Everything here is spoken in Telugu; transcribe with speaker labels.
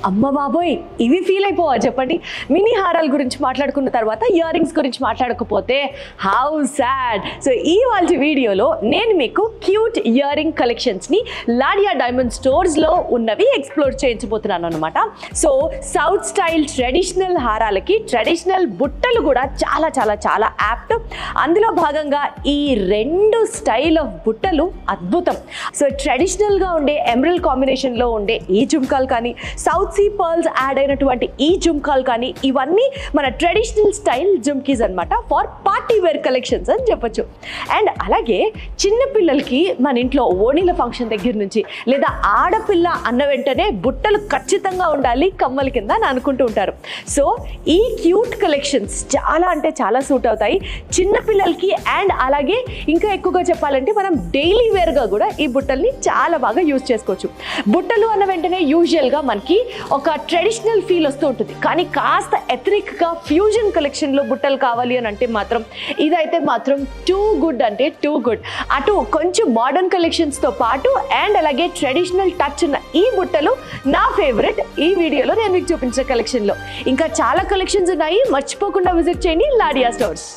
Speaker 1: అమ్మ బాబోయ్ ఇవి ఫీల్ అయిపోవా చెప్పండి. మినీ హారాల గురించి మాట్లాడుకున్న తర్వాత ఇయర్ రింగ్స్ గురించి మాట్లాడకపోతే హౌ సాడ్. సో ఈ వాళ్ళ వీడియోలో నేను మీకు క్యూట్ ఇయర్ రింగ్ కలెక్షన్స్ని లాడియా డైమండ్ స్టోర్స్లో ఉన్నవి ఎక్స్ప్లోర్ చేయించబోతున్నాను అనమాట. సో సౌత్ స్టైల్ ట్రెడిషనల్ హారాలకి ట్రెడిషనల్ బుట్టలు కూడా చాలా చాలా చాలా యాప్ట్. అందులో భాగంగా ఈ రెండు స్టైల్ ఆఫ్ బుట్టలు అద్భుతం. సో ట్రెడిషనల్గా ఉండే ఎమరల్డ్ కాంబినేషన్లో ఉండే ఈ జుమ్కాలు కానీ, సౌత్ సీ పర్ల్స్ యాడ్ అయినటువంటి ఈ జుమ్కాలు కానీ, ఇవన్నీ మన ట్రెడిషనల్ స్టైల్ జుమ్కీస్ అనమాట. ఫర్ పార్టీ వేర్ కలెక్షన్స్ అని చెప్పొచ్చు. అండ్ అలాగే చిన్నపిల్లలకి మన ఇంట్లో ఓణీల ఫంక్షన్ దగ్గర నుంచి, లేదా ఆడపిల్ల అన్న వెంటనే బుట్టలు ఖచ్చితంగా ఉండాలి కమ్మల కింద అని అనుకుంటూ ఉంటారు. సో ఈ క్యూట్ కలెక్షన్స్ చాలా అంటే చాలా సూట్ అవుతాయి చిన్నపిల్లలకి. అండ్ అలాగే ఇంకా ఎక్కువగా చెప్పాలంటే మనం డైలీ వేర్గా కూడా ఈ బుట్టల్ని చాలా బాగా యూజ్ చేసుకోవచ్చు. బుట్టలు అన్న వెంటనే యూజువల్గా మనకి ఒక ట్రెడిషనల్ ఫీల్ వస్తూ ఉంటుంది, కానీ కాస్త ఎథనిక్గా ఫ్యూజన్ కలెక్షన్లో బుట్టలు కావాలి అని అంటే మాత్రం ఇదైతే మాత్రం టూ గుడ్ అంటే టూ గుడ్. అటు కొంచెం మోడర్న్ కలెక్షన్స్తో పాటు అండ్ అలాగే ట్రెడిషనల్ టచ్ ఉన్న ఈ బుట్టలు నా ఫేవరెట్. ఈ వీడియోలో నేను మీకు చూపించిన కలెక్షన్లో ఇంకా చాలా కలెక్షన్స్ ఉన్నాయి, మర్చిపోకుండా విజిట్ చేయండి లాడియా స్టోర్స్.